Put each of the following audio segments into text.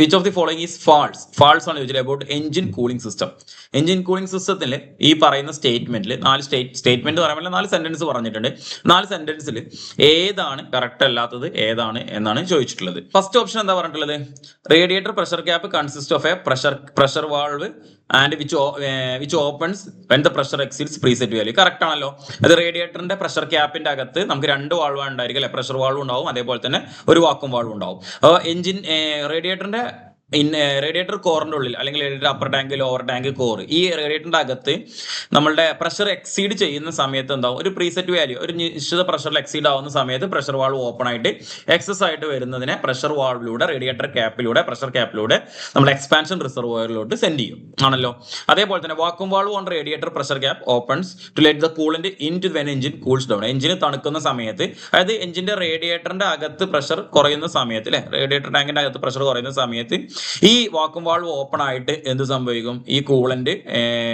Which of the following is false? False ആണ് ചോദിച്ചത് about engine cooling system. Engine cooling സിസ്റ്റത്തിൽ ഈ പറയുന്ന സ്റ്റേറ്റ്മെന്റിൽ 4 സ്റ്റേറ്റ്മെന്റ് പറയുമ്പോൾ 4 സെന്റൻസ് പറഞ്ഞിട്ടുണ്ട്. 4 സെന്റൻസിൽ ഏതാണ് കറക്റ്റ് അല്ലാത്തത് ഏതാണ് എന്നാണ് ചോദിച്ചിട്ടുള്ളത്. ഫസ്റ്റ് ഓപ്ഷൻ എന്താ പറഞ്ഞിട്ടുള്ളത്? Radiator pressure cap consist of A pressure valve and which opens when the pressure exceeds preset value. Correct ആണല്ലോ. അത് റേഡിയേറ്ററിന്റെ പ്രഷർ ക്യാപ്പിന്റെ അകത്ത് നമുക്ക് 2 വാൾവ് ഉണ്ടായിരിക്കും അല്ലെ? പ്രഷർ വാൾവ് ഉണ്ടാവും, അതേപോലെ തന്നെ ഒരു വാക്വം വാൾവ് ഉണ്ടാവും. എഞ്ചിൻ റേഡിയേറ്ററിന്റെ റേഡിയേറ്റർ കോറിന്റെ ഉള്ളിൽ അല്ലെങ്കിൽ radiator upper tank lower tank core, ഈ റേഡിയേറ്ററിന്റെ അകത്ത് നമ്മളുടെ പ്രഷർ എക്സീഡ് ചെയ്യുന്ന സമയത്ത് എന്താവും? ഒരു പ്രീസെറ്റ് വാല്യൂ, ഒരു നിശ്ചിത പ്രഷറിൽ എക്സീഡ് ആവുന്ന സമയത്ത് പ്രഷർ വാൾവ് ഓപ്പൺ ആയിട്ട് എക്സസ് ആയിട്ട് വരുന്നതിനെ പ്രഷർ വാൾവിലൂടെ റേഡിയേറ്റർ ക്യാപ്പിലൂടെ പ്രഷർ ക്യാപ്പിലൂടെ നമ്മൾ എക്സ്പാൻഷൻ റിസർവോയറിലോട്ട് സെൻഡ് ചെയ്യും ആണല്ലോ. അതേപോലെ തന്നെ vacuum valve on radiator pressure cap opens to let the coolant in to when engine cools down. എഞ്ചിന് തണുക്കുന്ന സമയത്ത്, അതായത് എഞ്ചിന്റെ റേഡിയേറ്ററിന്റെ അകത്ത് പ്രഷർ കുറയുന്ന സമയത്ത് അല്ലെ, റേഡിയേറ്റർ ടാങ്കിന്റെ അകത്ത് പ്രഷർ കുറയുന്ന സമയത്ത് ഈ വാക്വം വാൾവ് ഓപ്പൺ ആയിട്ട് എന്ത് സംഭവിക്കും? ഈ കൂളന്റ്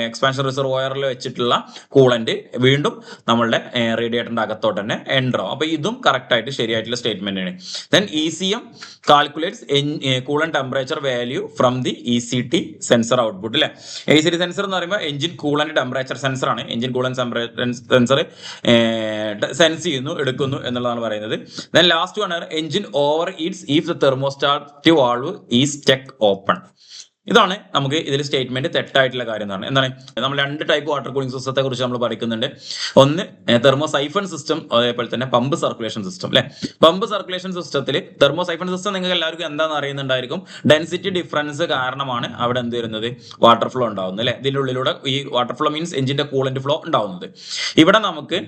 എക്സ്പാൻഷൻ റിസർവോയറിൽ വെച്ചിട്ടുള്ള കൂളന്റ് വീണ്ടും നമ്മളുടെ റേഡിയേറ്ററിന്റെ അകത്തോട്ട് തന്നെ എൻ്റർ ആവും. അപ്പൊ ഇതും കറക്റ്റ് ആയിട്ട് ശരിയായിട്ടുള്ള സ്റ്റേറ്റ്മെന്റ് ആണ്. Then ECM calculates coolant temperature value from the ECT sensor output അല്ലെ. ECT സെൻസർ എന്ന് പറയുമ്പോൾ എഞ്ചിൻ കൂളന്റ് ടെമ്പറേച്ചർ സെൻസർ ആണ്. എഞ്ചിൻ കൂളന്റ് സെൻസർ സെൻസ് ചെയ്യുന്നു, എടുക്കുന്നു എന്നുള്ളതാണ് പറയുന്നത്. Then last one, engine over Eats if the thermostat valve is check open. ഇതാണ് നമുക്ക് ഇതിൽ സ്റ്റേറ്റ്മെന്റ് തെറ്റായിട്ടുള്ള കാര്യം എന്നാണ്. എന്താണ്? നമ്മൾ 2 ടൈപ്പ് വാട്ടർ കൂളിംഗ് സിസ്റ്റത്തെ കുറിച്ച് നമ്മൾ പഠിക്കുന്നുണ്ട്. ഒന്ന് തെർമോസൈഫൺ സിസ്റ്റം, അതേപോലെ തന്നെ പമ്പ് സർക്കുലേഷൻ സിസ്റ്റം അല്ലെ. പമ്പ് സർക്കുലേഷൻ സിസ്റ്റത്തിൽ തെർമോസൈഫൺ സിസ്റ്റം നിങ്ങൾക്ക് എല്ലാവർക്കും എന്താണെന്ന് അറിയുന്നുണ്ടായിരിക്കും. ഡെൻസിറ്റി ഡിഫറൻസ് കാരണമാണ് അവിടെ എന്ത് വരുന്നത്? വാട്ടർ ഫ്ലോ ഉണ്ടാവുന്നത് അല്ലെ. ഇതിൻ്റെ ഉള്ളിലൂടെ ഈ വാട്ടർ ഫ്ലോ മീൻസ് എഞ്ചിന്റെ കൂളന്റ് ഫ്ലോ ഉണ്ടാവുന്നത്. ഇവിടെ നമുക്ക്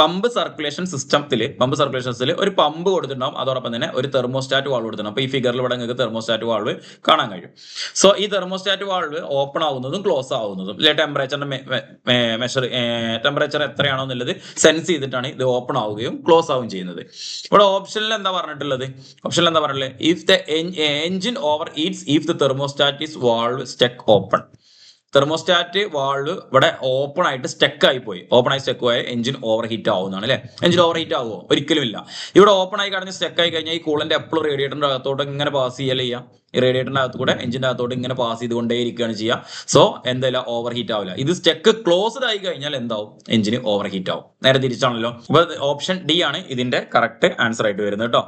പമ്പ് സർക്കുലേഷൻ സിസ്റ്റത്തിൽ ഒരു പമ്പ് കൊടുത്തിട്ടുണ്ടാവും, അതോടൊപ്പം തന്നെ ഒരു തെർമോസ്റ്റാറ്റ് വാൾവ് കൊടുത്തിട്ടുണ്ടാവും. അപ്പൊ ഈ ഫിഗറിൽ ഇവിടെ നിങ്ങൾക്ക് തെർമോസ്റ്റാറ്റ് വാൾവ് കാണാൻ കഴിയും. സോ ഈ തെർമോസ്റ്റാറ്റ് വാൾവ് ഓപ്പൺ ആവുന്നതും ക്ലോസ് ആവുന്നതും ടെമ്പറേച്ചർ എത്രയാണോ എന്നുള്ളത് സെൻസ് ചെയ്തിട്ടാണ് ഇത് ഓപ്പൺ ആവുകയും ക്ലോസ് ആവുകയും ചെയ്യുന്നത്. ഇവിടെ ഓപ്ഷനിൽ എന്താ പറഞ്ഞിട്ടുള്ളത്? If the engine over Eats if the thermostat is valve stuck open. Thermostat valve ഇവിടെ ഓപ്പൺ ആയിട്ട് സ്റ്റക്ക് ആയി പോയി. ഓപ്പൺ ആയി സ്റ്റക്ക് ആയി എഞ്ചിൻ ഓവർ ഹീറ്റ് ആവുന്നതാണ് അല്ലെ. എഞ്ചിൻ ഓവർ ഹീറ്റ് ആവുമോ? ഒരിക്കലും ഇല്ല. ഇവിടെ ഓപ്പൺ ആയി കഴിഞ്ഞ് സ്റ്റക്ക് ആയി കഴിഞ്ഞാൽ ഈ കൂളന്റ് എപ്പോഴും റേഡിയേറ്ററിന്റെ അകത്തോട്ട് ഇങ്ങനെ പാസ് ചെയ്യാം. ഈ റേഡിയേറ്ററിന്റെ അകത്ത് കൂടെ എഞ്ചിന്റെ അകത്തോട്ട് ഇങ്ങനെ പാസ് ചെയ്തുകൊണ്ടേ ഇരിക്കുകയാണ് ചെയ്യുക. സോ എന്തായാലും ഓവർ ഹീറ്റ് ആവില്ല. ഇത് സ്റ്റക്ക് ക്ലോസ്ഡ് ആയി കഴിഞ്ഞാൽ എന്താവും? എഞ്ചിന് ഓവർ ഹീറ്റ് ആവും. നേരെ തിരിച്ചാണല്ലോ. അപ്പൊ ഓപ്ഷൻ D ആണ് ഇതിന്റെ കറക്റ്റ് ആൻസർ ആയിട്ട് വരുന്നത് കേട്ടോ.